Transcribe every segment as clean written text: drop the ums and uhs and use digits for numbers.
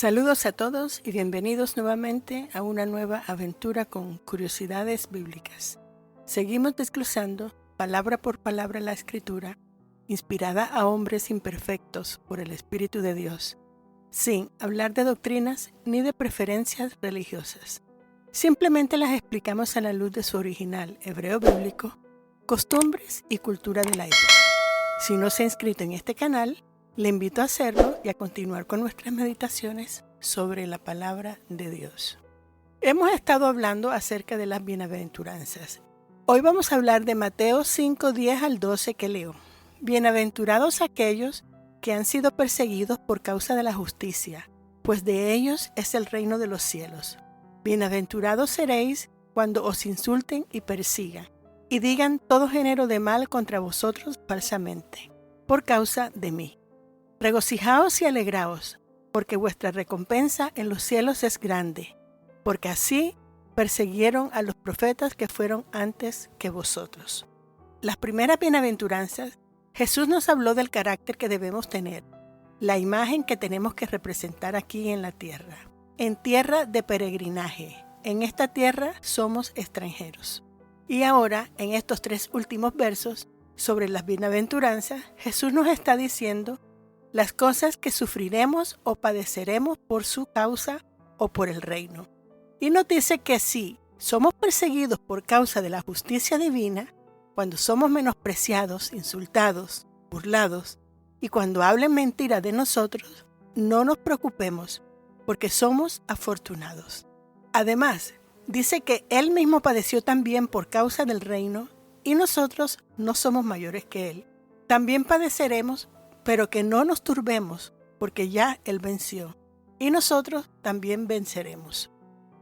Saludos a todos y bienvenidos nuevamente a una nueva aventura con curiosidades bíblicas. Seguimos desglosando palabra por palabra la Escritura, inspirada a hombres imperfectos por el Espíritu de Dios, sin hablar de doctrinas ni de preferencias religiosas. Simplemente las explicamos a la luz de su original hebreo bíblico, costumbres y cultura de la época. Si no se ha inscrito en este canal, le invito a hacerlo y a continuar con nuestras meditaciones sobre la palabra de Dios. Hemos estado hablando acerca de las bienaventuranzas. Hoy vamos a hablar de Mateo 5, 10 al 12 que leo. Bienaventurados aquellos que han sido perseguidos por causa de la justicia, pues de ellos es el reino de los cielos. Bienaventurados seréis cuando os insulten y persigan, y digan todo género de mal contra vosotros falsamente, por causa de mí. Regocijaos y alegraos, porque vuestra recompensa en los cielos es grande, porque así persiguieron a los profetas que fueron antes que vosotros. Las primeras bienaventuranzas, Jesús nos habló del carácter que debemos tener, la imagen que tenemos que representar aquí en la tierra, en tierra de peregrinaje. En esta tierra somos extranjeros. Y ahora, en estos 3 últimos versos sobre las bienaventuranzas, Jesús nos está diciendo las cosas que sufriremos o padeceremos por su causa o por el reino. Y nos dice que si somos perseguidos por causa de la justicia divina, cuando somos menospreciados, insultados, burlados, y cuando hablen mentira de nosotros, no nos preocupemos, porque somos afortunados. Además, dice que Él mismo padeció también por causa del reino, y nosotros no somos mayores que Él. También padeceremos, pero que no nos turbemos, porque ya Él venció, y nosotros también venceremos.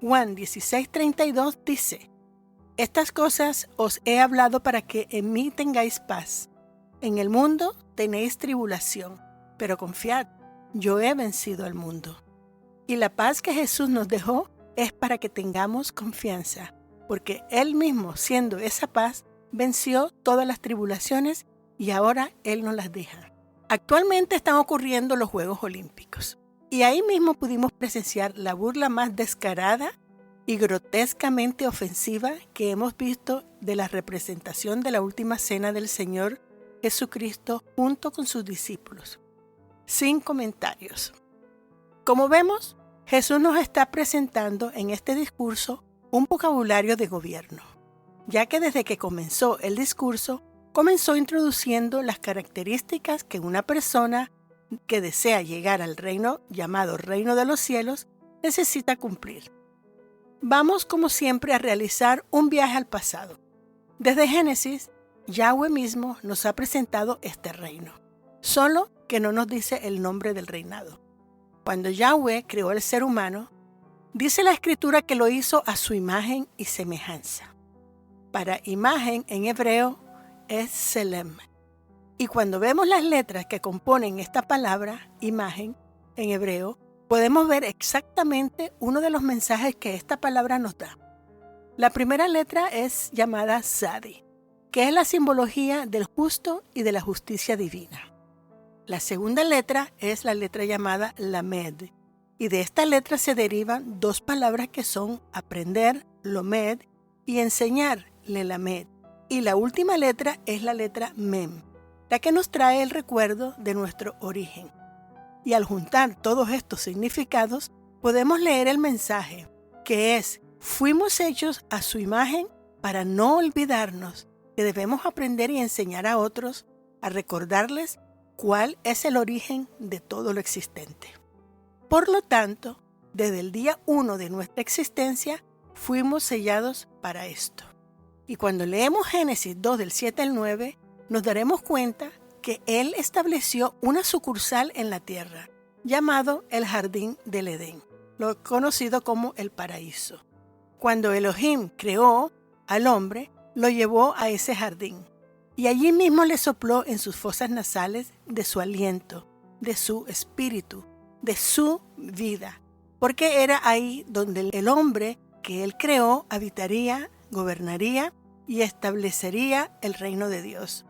Juan 16:32 dice: Estas cosas os he hablado para que en mí tengáis paz. En el mundo tenéis tribulación, pero confiad, yo he vencido al mundo. Y la paz que Jesús nos dejó es para que tengamos confianza, porque Él mismo, siendo esa paz, venció todas las tribulaciones y ahora Él nos las deja. Actualmente están ocurriendo los Juegos Olímpicos y ahí mismo pudimos presenciar la burla más descarada y grotescamente ofensiva que hemos visto de la representación de la última cena del Señor Jesucristo junto con sus discípulos. Sin comentarios. Como vemos, Jesús nos está presentando en este discurso un vocabulario de gobierno, ya que desde que comenzó el discurso, comenzó introduciendo las características que una persona que desea llegar al reino llamado Reino de los Cielos necesita cumplir. Vamos como siempre a realizar un viaje al pasado. Desde Génesis, Yahweh mismo nos ha presentado este reino, solo que no nos dice el nombre del reinado. Cuando Yahweh creó al ser humano, dice la Escritura que lo hizo a su imagen y semejanza. Para imagen en hebreo es Selem. Y cuando vemos las letras que componen esta palabra, imagen, en hebreo, podemos ver exactamente uno de los mensajes que esta palabra nos da. La primera letra es llamada Sadi, que es la simbología del justo y de la justicia divina. La segunda letra es la letra llamada Lamed, y de esta letra se derivan 2 palabras que son aprender, Lomed, y enseñar, Lelamed. Y la última letra es la letra Mem, la que nos trae el recuerdo de nuestro origen. Y al juntar todos estos significados, podemos leer el mensaje, que es: fuimos hechos a su imagen para no olvidarnos que debemos aprender y enseñar a otros a recordarles cuál es el origen de todo lo existente. Por lo tanto, desde el día 1 de nuestra existencia, fuimos sellados para esto. Y cuando leemos Génesis 2 del 7 al 9, nos daremos cuenta que Él estableció una sucursal en la tierra, llamado el Jardín del Edén, lo conocido como el paraíso. Cuando Elohim creó al hombre, lo llevó a ese jardín, y allí mismo le sopló en sus fosas nasales de su aliento, de su espíritu, de su vida, porque era ahí donde el hombre que Él creó habitaría, gobernaría y establecería el reino de Dios.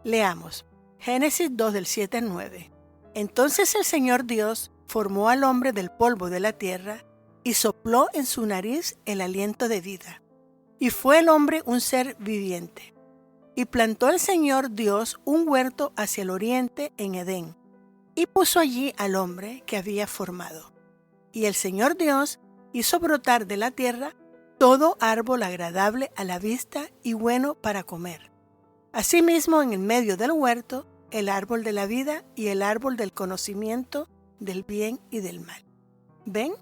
Leamos Génesis 2 del 7 al 9. Entonces el Señor Dios formó al hombre del polvo de la tierra y sopló en su nariz el aliento de vida. Y fue el hombre un ser viviente. Y plantó el Señor Dios un huerto hacia el oriente en Edén, y puso allí al hombre que había formado. Y el Señor Dios hizo brotar de la tierra todo árbol agradable a la vista y bueno para comer. Asimismo, en el medio del huerto, el árbol de la vida y el árbol del conocimiento del bien y del mal. ¿Ven?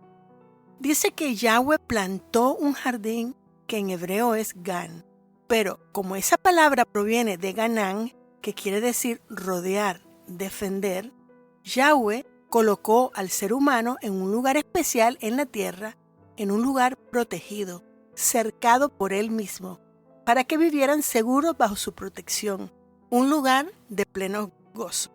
Dice que Yahweh plantó un jardín que en hebreo es Gan, pero como esa palabra proviene de Ganán, que quiere decir rodear, defender, Yahweh colocó al ser humano en un lugar especial en la tierra, en un lugar protegido, cercado por él mismo, para que vivieran seguros bajo su protección, un lugar de pleno gozo,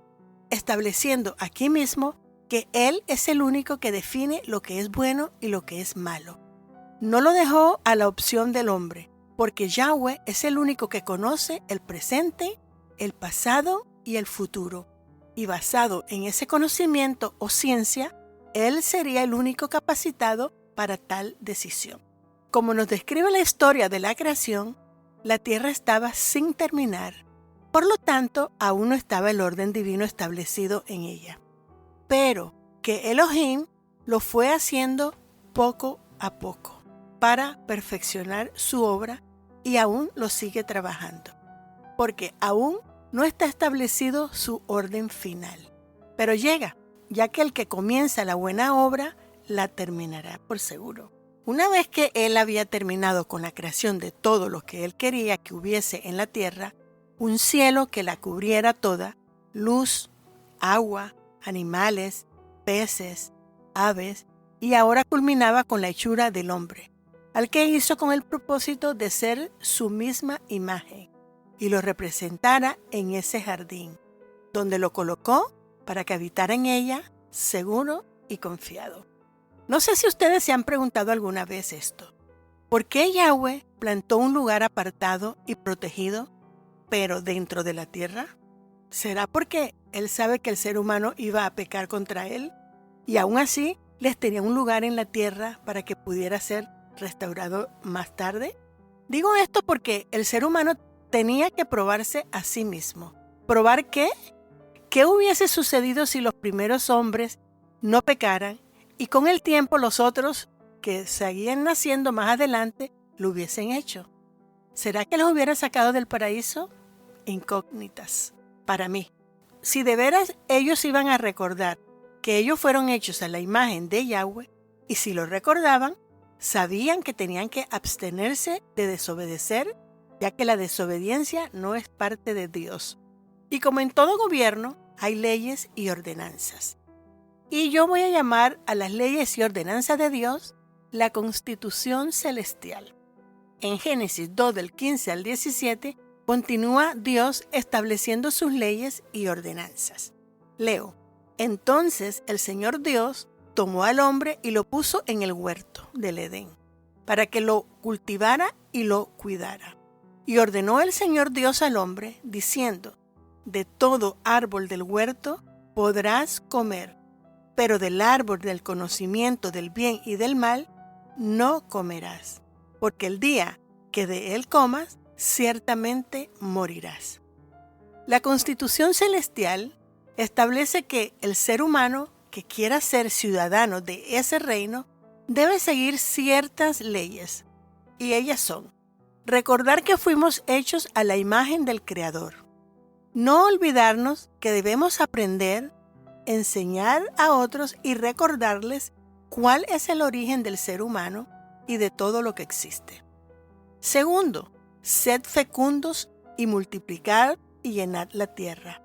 estableciendo aquí mismo que él es el único que define lo que es bueno y lo que es malo. No lo dejó a la opción del hombre, porque Yahweh es el único que conoce el presente, el pasado y el futuro. Y basado en ese conocimiento o ciencia, él sería el único capacitado para tal decisión. Como nos describe la historia de la creación, la tierra estaba sin terminar. Por lo tanto, aún no estaba el orden divino establecido en ella. Pero que Elohim lo fue haciendo poco a poco para perfeccionar su obra y aún lo sigue trabajando, porque aún no está establecido su orden final. Pero llega, ya que el que comienza la buena obra la terminará por seguro. Una vez que él había terminado con la creación de todo lo que él quería que hubiese en la tierra, un cielo que la cubriera toda, luz, agua, animales, peces, aves, y ahora culminaba con la hechura del hombre, al que hizo con el propósito de ser su misma imagen, y lo representara en ese jardín, donde lo colocó para que habitara en ella, seguro y confiado. No sé si ustedes se han preguntado alguna vez esto. ¿Por qué Yahweh plantó un lugar apartado y protegido, pero dentro de la tierra? ¿Será porque él sabe que el ser humano iba a pecar contra él? Y aún así les tenía un lugar en la tierra para que pudiera ser restaurado más tarde. Digo esto porque el ser humano tenía que probarse a sí mismo. ¿Probar qué? ¿Qué hubiese sucedido si los primeros hombres no pecaran y con el tiempo los otros que seguían naciendo más adelante lo hubiesen hecho? ¿Será que los hubiera sacado del paraíso? Incógnitas para mí. Si de veras ellos iban a recordar que ellos fueron hechos a la imagen de Yahweh, y si lo recordaban, sabían que tenían que abstenerse de desobedecer, ya que la desobediencia no es parte de Dios. Y como en todo gobierno, hay leyes y ordenanzas. Y yo voy a llamar a las leyes y ordenanzas de Dios la Constitución Celestial. En Génesis 2, del 15 al 17, continúa Dios estableciendo sus leyes y ordenanzas. Leo: Entonces el Señor Dios tomó al hombre y lo puso en el huerto del Edén, para que lo cultivara y lo cuidara. Y ordenó el Señor Dios al hombre, diciendo: De todo árbol del huerto podrás comer, pero del árbol del conocimiento del bien y del mal no comerás, porque el día que de él comas, ciertamente morirás. La Constitución Celestial establece que el ser humano que quiera ser ciudadano de ese reino debe seguir ciertas leyes, y ellas son: recordar que fuimos hechos a la imagen del Creador, no olvidarnos que debemos aprender, enseñar a otros y recordarles cuál es el origen del ser humano y de todo lo que existe. Segundo, sed fecundos y multiplicad y llenad la tierra.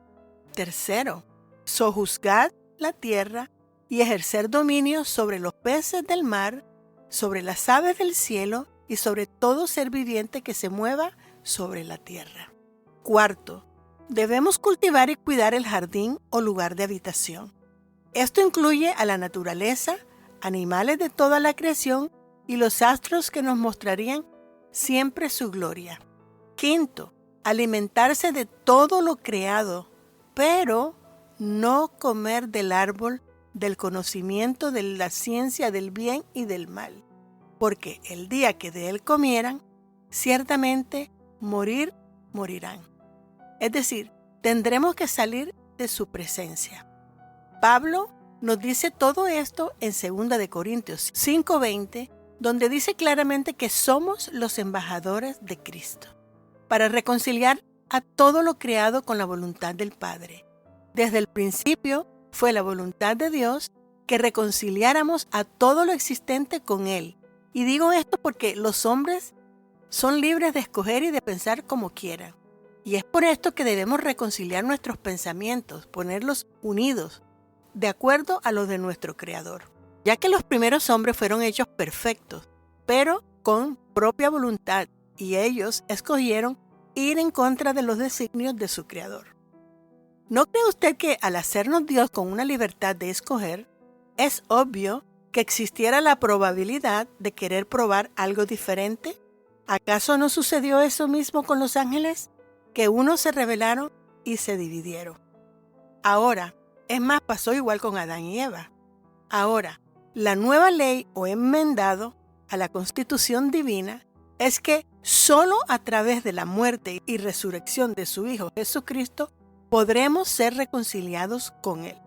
Tercero, sojuzgad la tierra y ejercer dominio sobre los peces del mar, sobre las aves del cielo y sobre todo ser viviente que se mueva sobre la tierra. Cuarto, debemos cultivar y cuidar el jardín o lugar de habitación. Esto incluye a la naturaleza, animales de toda la creación y los astros que nos mostrarían siempre su gloria. Quinto, alimentarse de todo lo creado, pero no comer del árbol del conocimiento de la ciencia del bien y del mal, porque el día que de él comieran, ciertamente morirán. Es decir, tendremos que salir de su presencia. Pablo nos dice todo esto en 2 de Corintios 5:20, donde dice claramente que somos los embajadores de Cristo, para reconciliar a todo lo creado con la voluntad del Padre. Desde el principio fue la voluntad de Dios que reconciliáramos a todo lo existente con Él. Y digo esto porque los hombres son libres de escoger y de pensar como quieran. Y es por esto que debemos reconciliar nuestros pensamientos, ponerlos unidos, de acuerdo a los de nuestro Creador. Ya que los primeros hombres fueron hechos perfectos, pero con propia voluntad, y ellos escogieron ir en contra de los designios de su Creador. ¿No cree usted que al hacernos Dios con una libertad de escoger, es obvio que existiera la probabilidad de querer probar algo diferente? ¿Acaso no sucedió eso mismo con los ángeles? Que unos se rebelaron y se dividieron. Ahora, es más, pasó igual con Adán y Eva. Ahora, la nueva ley o enmendado a la constitución divina es que solo a través de la muerte y resurrección de su Hijo Jesucristo podremos ser reconciliados con Él.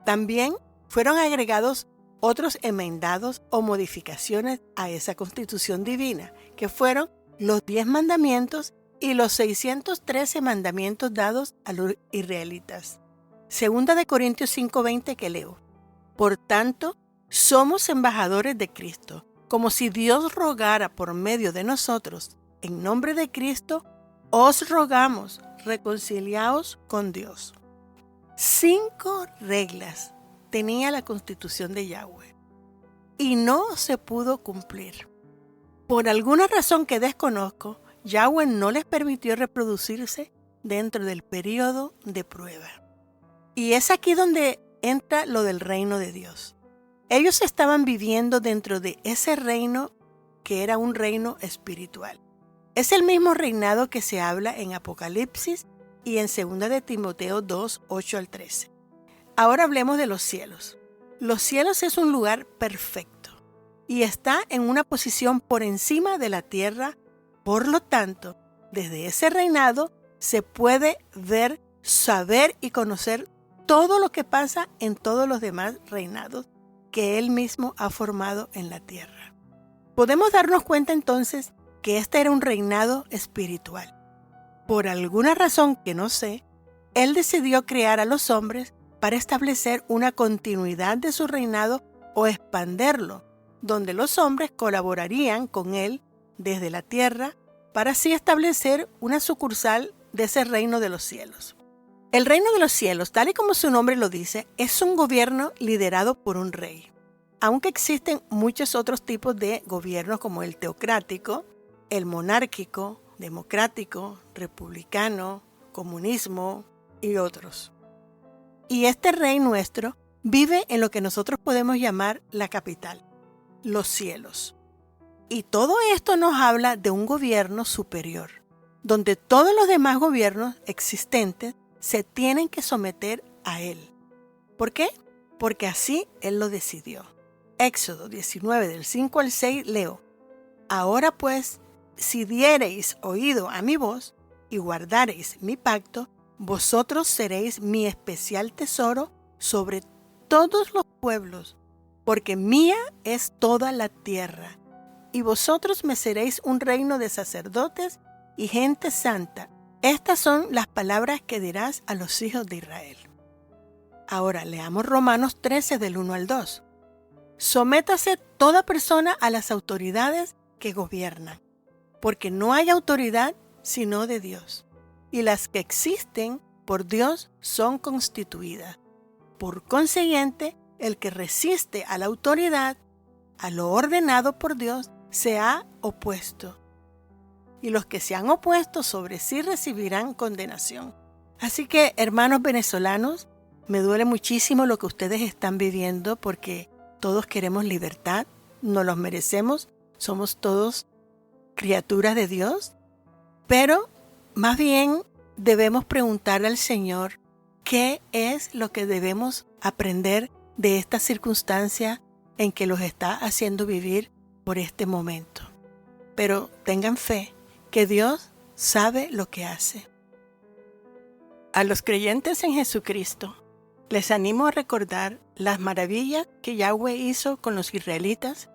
También fueron agregados otros enmendados o modificaciones a esa constitución divina, que fueron los 10 mandamientos y los 613 mandamientos dados a los israelitas. 2 de Corintios 5:20 que leo. Por tanto, somos embajadores de Cristo, como si Dios rogara por medio de nosotros. En nombre de Cristo, os rogamos, reconciliaos con Dios. 5 reglas tenía la constitución de Yahweh y no se pudo cumplir. Por alguna razón que desconozco, Yahweh no les permitió reproducirse dentro del periodo de prueba. Y es aquí donde entra lo del reino de Dios. Ellos estaban viviendo dentro de ese reino que era un reino espiritual. Es el mismo reinado que se habla en Apocalipsis y en 2 de Timoteo 2, 8 al 13. Ahora hablemos de los cielos. Los cielos es un lugar perfecto y está en una posición por encima de la tierra. Por lo tanto, desde ese reinado se puede ver, saber y conocer todo lo que pasa en todos los demás reinados que Él mismo ha formado en la tierra. Podemos darnos cuenta entonces que este era un reinado espiritual. Por alguna razón que no sé, Él decidió crear a los hombres para establecer una continuidad de su reinado o expanderlo, donde los hombres colaborarían con Él desde la tierra para así establecer una sucursal de ese reino de los cielos. El reino de los cielos, tal y como su nombre lo dice, es un gobierno liderado por un rey. Aunque existen muchos otros tipos de gobiernos como el teocrático, el monárquico, democrático, republicano, comunismo y otros. Y este rey nuestro vive en lo que nosotros podemos llamar la capital, los cielos. Y todo esto nos habla de un gobierno superior, donde todos los demás gobiernos existentes se tienen que someter a Él. ¿Por qué? Porque así Él lo decidió. Éxodo 19 del 5 al 6 leo. Ahora pues, si diereis oído a mi voz y guardareis mi pacto, vosotros seréis mi especial tesoro sobre todos los pueblos, porque mía es toda la tierra. Y vosotros me seréis un reino de sacerdotes y gente santa. Estas son las palabras que dirás a los hijos de Israel. Ahora leamos Romanos 13 del 1 al 2. Sométase toda persona a las autoridades que gobiernan, porque no hay autoridad sino de Dios, y las que existen por Dios son constituidas. Por consiguiente, el que resiste a la autoridad, a lo ordenado por Dios, se ha opuesto. Y los que se han opuesto sobre sí recibirán condenación. Así que, hermanos venezolanos, me duele muchísimo lo que ustedes están viviendo porque todos queremos libertad, nos los merecemos, somos todos criaturas de Dios, pero más bien debemos preguntarle al Señor qué es lo que debemos aprender de esta circunstancia en que los está haciendo vivir por este momento. Pero tengan fe que Dios sabe lo que hace. A los creyentes en Jesucristo, les animo a recordar las maravillas que Yahweh hizo con los israelitas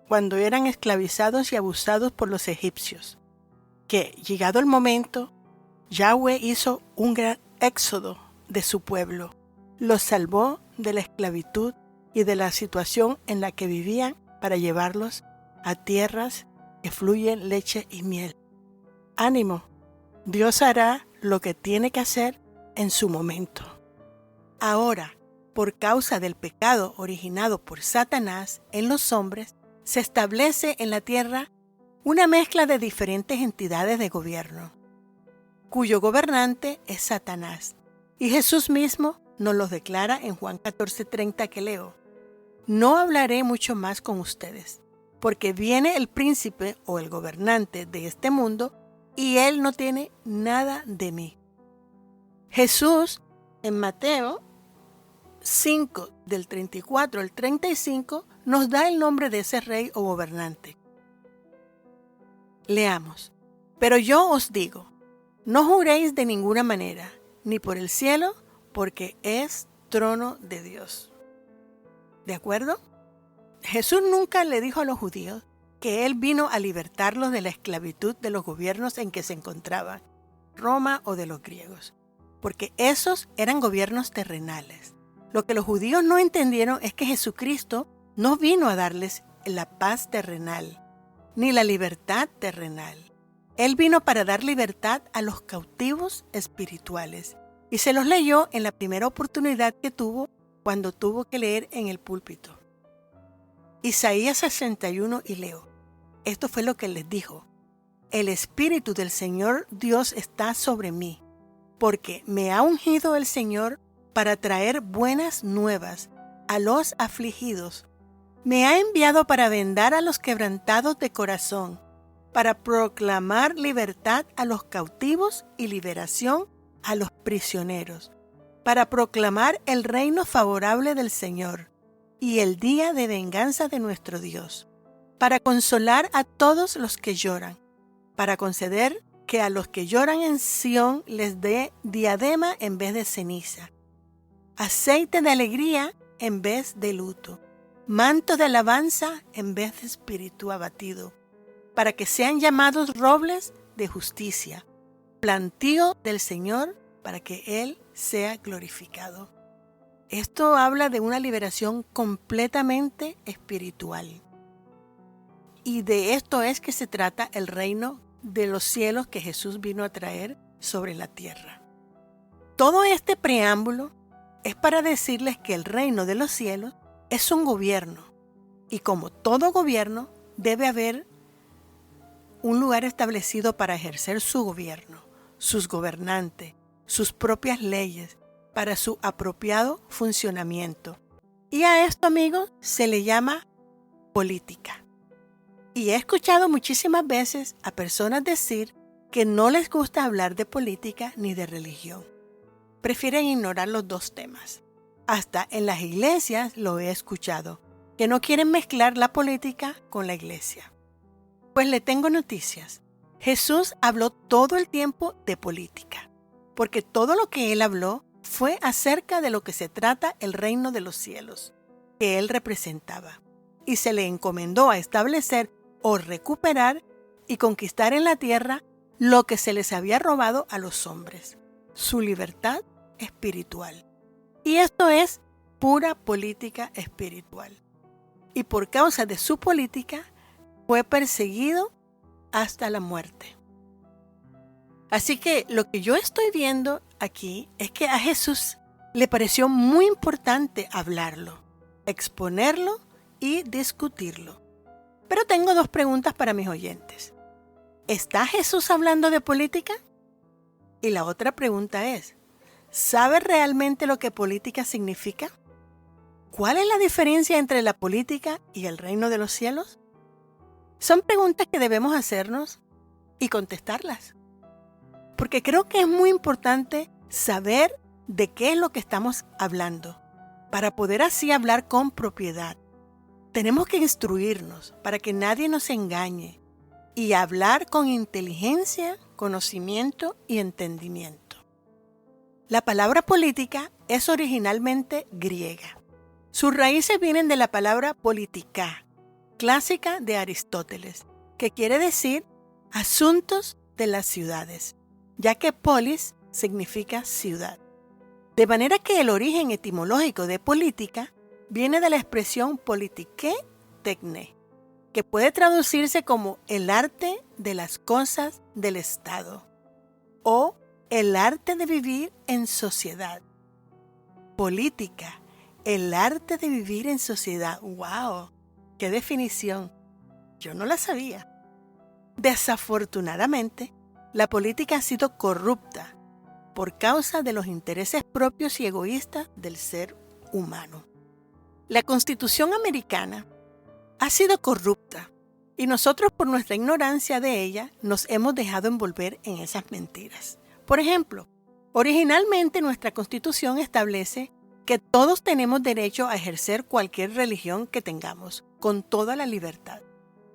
cuando eran esclavizados y abusados por los egipcios, que, llegado el momento, Yahweh hizo un gran éxodo de su pueblo, los salvó de la esclavitud y de la situación en la que vivían para llevarlos a tierras que fluyen leche y miel. Ánimo, Dios hará lo que tiene que hacer en su momento. Ahora, por causa del pecado originado por Satanás en los hombres, se establece en la tierra una mezcla de diferentes entidades de gobierno, cuyo gobernante es Satanás. Y Jesús mismo nos los declara en Juan 14:30 que leo: No hablaré mucho más con ustedes, porque viene el príncipe o el gobernante de este mundo, y él no tiene nada de mí. Jesús, en Mateo 5, del 34 al 35, nos da el nombre de ese rey o gobernante. Leamos: Pero yo os digo, no juréis de ninguna manera, ni por el cielo, porque es trono de Dios. ¿De acuerdo? Jesús nunca le dijo a los judíos que Él vino a libertarlos de la esclavitud de los gobiernos en que se encontraban, Roma o de los griegos, porque esos eran gobiernos terrenales. Lo que los judíos no entendieron es que Jesucristo no vino a darles la paz terrenal, ni la libertad terrenal. Él vino para dar libertad a los cautivos espirituales, y se los leyó en la primera oportunidad que tuvo cuando tuvo que leer en el púlpito. Isaías 61 y leo: Esto fue lo que les dijo: El Espíritu del Señor Dios está sobre mí, porque me ha ungido el Señor para traer buenas nuevas a los afligidos. Me ha enviado para vendar a los quebrantados de corazón, para proclamar libertad a los cautivos y liberación a los prisioneros, para proclamar el reino favorable del Señor y el día de venganza de nuestro Dios, para consolar a todos los que lloran, para conceder que a los que lloran en Sión les dé diadema en vez de ceniza, aceite de alegría en vez de luto, manto de alabanza en vez de espíritu abatido, para que sean llamados robles de justicia, plantío del Señor, para que Él sea glorificado. Esto habla de una liberación completamente espiritual. Y de esto es que se trata el reino de los cielos que Jesús vino a traer sobre la tierra. Todo este preámbulo es para decirles que el reino de los cielos es un gobierno, y como todo gobierno debe haber un lugar establecido para ejercer su gobierno, sus gobernantes, sus propias leyes, para su apropiado funcionamiento. Y a esto, amigos, se le llama política. Y he escuchado muchísimas veces a personas decir que no les gusta hablar de política ni de religión. Prefieren ignorar los dos temas. Hasta en las iglesias lo he escuchado, que no quieren mezclar la política con la iglesia. Pues le tengo noticias. Jesús habló todo el tiempo de política, porque todo lo que Él habló fue acerca de lo que se trata el reino de los cielos, que Él representaba, y se le encomendó a establecer o recuperar y conquistar en la tierra lo que se les había robado a los hombres, su libertad espiritual. Y esto es pura política espiritual. Y por causa de su política, fue perseguido hasta la muerte. Así que lo que yo estoy viendo aquí es que a Jesús le pareció muy importante hablarlo, exponerlo y discutirlo. Pero tengo dos preguntas para mis oyentes. ¿Está Jesús hablando de política? Y la otra pregunta es, ¿sabe realmente lo que política significa? ¿Cuál es la diferencia entre la política y el reino de los cielos? Son preguntas que debemos hacernos y contestarlas. Porque creo que es muy importante saber de qué es lo que estamos hablando. para poder así hablar con propiedad. Tenemos que instruirnos para que nadie nos engañe y hablar con inteligencia, conocimiento y entendimiento. La palabra política es originalmente griega. Sus raíces vienen de la palabra politika, clásica de Aristóteles, que quiere decir asuntos de las ciudades, ya que polis significa ciudad. De manera que el origen etimológico de política viene de la expresión politiké techne, que puede traducirse como el arte de las cosas del Estado o el arte de vivir en sociedad. Política, el arte de vivir en sociedad. ¡Wow! ¡Qué definición! Yo no la sabía. Desafortunadamente, la política ha sido corrupta por causa de los intereses propios y egoístas del ser humano. La Constitución americana ha sido corrupta y nosotros por nuestra ignorancia de ella nos hemos dejado envolver en esas mentiras. Por ejemplo, originalmente nuestra Constitución establece que todos tenemos derecho a ejercer cualquier religión que tengamos, con toda la libertad.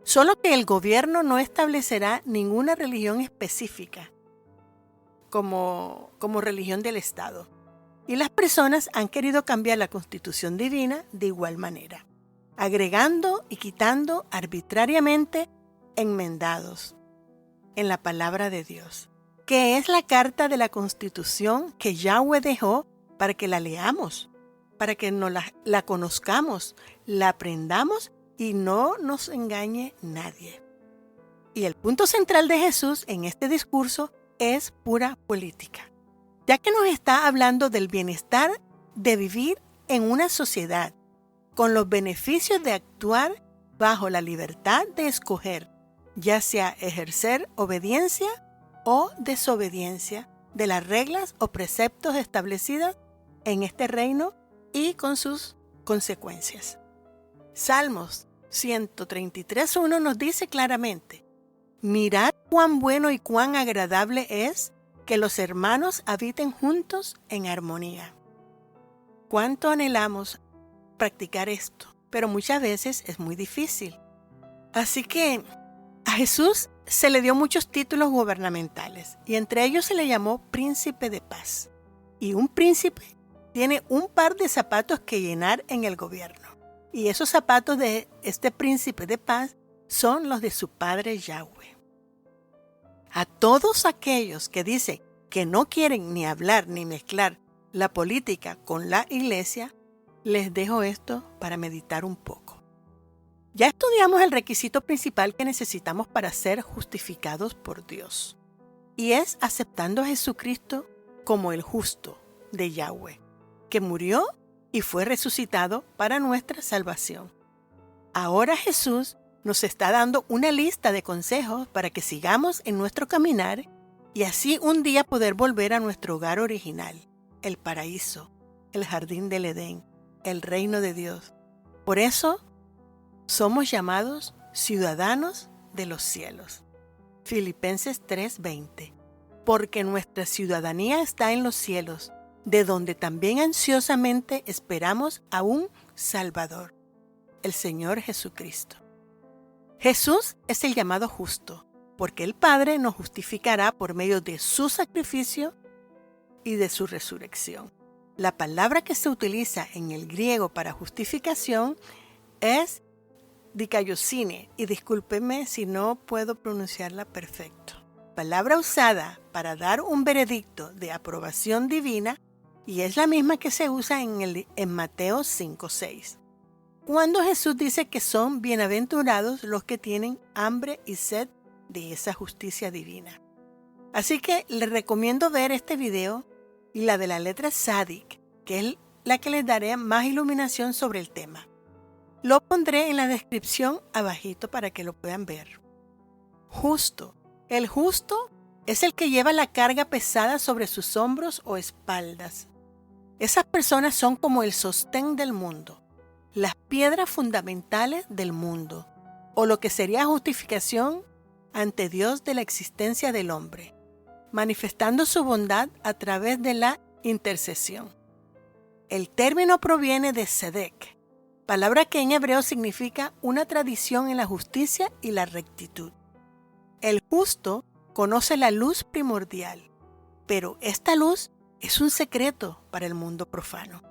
Solo que el gobierno no establecerá ninguna religión específica como religión del Estado. Y las personas han querido cambiar la Constitución divina de igual manera, agregando y quitando arbitrariamente enmendados en la palabra de Dios, que es la carta de la Constitución que Yahweh dejó para que la leamos, para que la conozcamos, la aprendamos y no nos engañe nadie. Y el punto central de Jesús en este discurso es pura política, ya que nos está hablando del bienestar de vivir en una sociedad, con los beneficios de actuar bajo la libertad de escoger, ya sea ejercer obediencia o desobediencia de las reglas o preceptos establecidas en este reino y con sus consecuencias. Salmos 133:1 nos dice claramente: mirad cuán bueno y cuán agradable es que los hermanos habiten juntos en armonía. ¿Cuánto anhelamos practicar esto? Pero muchas veces es muy difícil. Así que a Jesús se le dio muchos títulos gubernamentales y entre ellos se le llamó príncipe de paz. Y un príncipe tiene un par de zapatos que llenar en el gobierno. Y esos zapatos de este príncipe de paz son los de su padre Yahweh. A todos aquellos que dicen que no quieren ni hablar ni mezclar la política con la iglesia, les dejo esto para meditar un poco. Ya estudiamos el requisito principal que necesitamos para ser justificados por Dios, y es aceptando a Jesucristo como el justo de Yahweh, que murió y fue resucitado para nuestra salvación. Ahora Jesús nos está dando una lista de consejos para que sigamos en nuestro caminar y así un día poder volver a nuestro hogar original, el paraíso, el jardín del Edén, el reino de Dios. Por eso somos llamados ciudadanos de los cielos. Filipenses 3:20. Porque nuestra ciudadanía está en los cielos, de donde también ansiosamente esperamos a un Salvador, el Señor Jesucristo. Jesús es el llamado justo, porque el Padre nos justificará por medio de su sacrificio y de su resurrección. La palabra que se utiliza en el griego para justificación es dikaiosune, y discúlpenme si no puedo pronunciarla perfecto. Palabra usada para dar un veredicto de aprobación divina y es la misma que se usa en Mateo 5:6. Cuando Jesús dice que son bienaventurados los que tienen hambre y sed de esa justicia divina. Así que les recomiendo ver este video y la de la letra Tzadik, que es la que les daré más iluminación sobre el tema. Lo pondré en la descripción abajito para que lo puedan ver. Justo. El justo es el que lleva la carga pesada sobre sus hombros o espaldas. Esas personas son como el sostén del mundo, las piedras fundamentales del mundo, o lo que sería justificación ante Dios de la existencia del hombre, manifestando su bondad a través de la intercesión. El término proviene de tzedek, palabra que en hebreo significa una tradición en la justicia y la rectitud. El justo conoce la luz primordial, pero esta luz es un secreto para el mundo profano.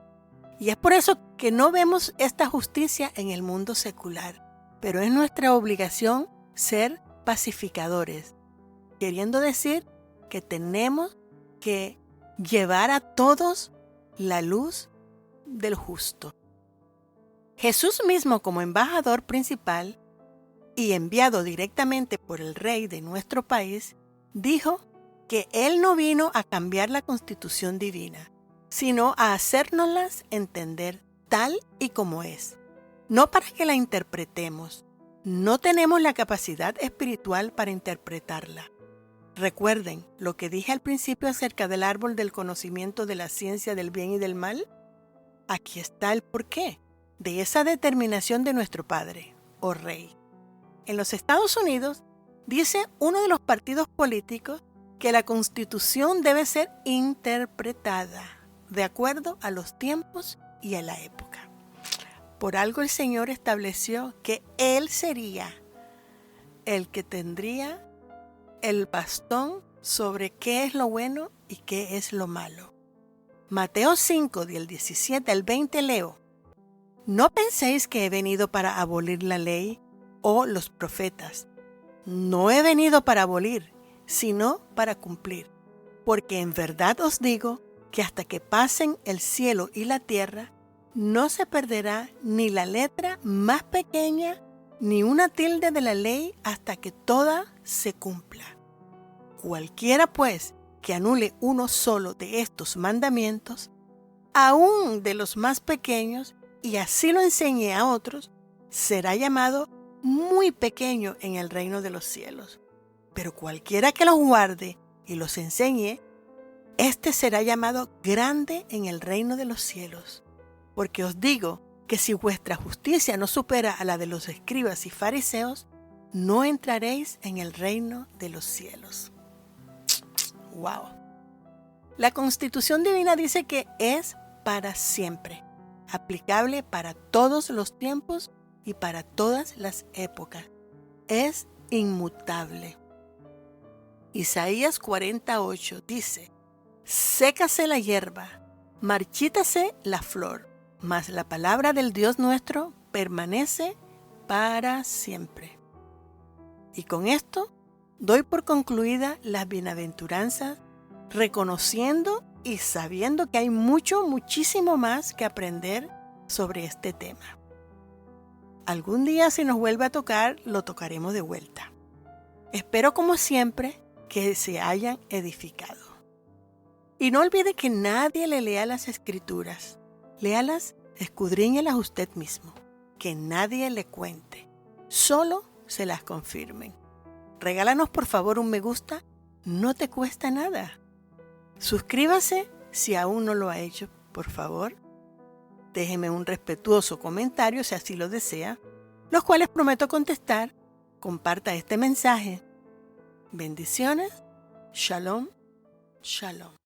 Y es por eso que no vemos esta justicia en el mundo secular, pero es nuestra obligación ser pacificadores, queriendo decir que tenemos que llevar a todos la luz del justo. Jesús mismo, como embajador principal y enviado directamente por el rey de nuestro país, dijo que Él no vino a cambiar la constitución divina, sino a hacérnoslas entender tal y como es, no para que la interpretemos. No tenemos la capacidad espiritual para interpretarla. Recuerden lo que dije al principio acerca del árbol del conocimiento de la ciencia del bien y del mal. Aquí está el porqué de esa determinación de nuestro Padre, o Rey. En los Estados Unidos, dice uno de los partidos políticos que la Constitución debe ser interpretada de acuerdo a los tiempos y a la época. Por algo el Señor estableció que Él sería el que tendría el bastón sobre qué es lo bueno y qué es lo malo. Mateo 5, del 17 al 20 leo: No penséis que he venido para abolir la ley o los profetas. No he venido para abolir, sino para cumplir. Porque en verdad os digo que hasta que pasen el cielo y la tierra, no se perderá ni la letra más pequeña ni una tilde de la ley hasta que toda se cumpla. Cualquiera, pues, que anule uno solo de estos mandamientos, aun de los más pequeños, y así lo enseñe a otros, será llamado muy pequeño en el reino de los cielos. Pero cualquiera que los guarde y los enseñe, éste será llamado grande en el reino de los cielos. Porque os digo que si vuestra justicia no supera a la de los escribas y fariseos, no entraréis en el reino de los cielos. ¡Wow! La Constitución Divina dice que es para siempre, aplicable para todos los tiempos y para todas las épocas. Es inmutable. Isaías 48 dice: Sécase la hierba, marchítase la flor, mas la palabra del Dios nuestro permanece para siempre. Y con esto doy por concluida las bienaventuranzas, reconociendo y sabiendo que hay muchísimo más que aprender sobre este tema. Algún día, si nos vuelve a tocar, lo tocaremos de vuelta. Espero, como siempre, que se hayan edificado. Y no olvide que nadie le lea las Escrituras. Léalas, escudriñelas usted mismo. Que nadie le cuente. Solo se las confirmen. Regálanos por favor un me gusta. No te cuesta nada. Suscríbase si aún no lo ha hecho, por favor. Déjeme un respetuoso comentario si así lo desea, los cuales prometo contestar. Comparta este mensaje. Bendiciones. Shalom. Shalom.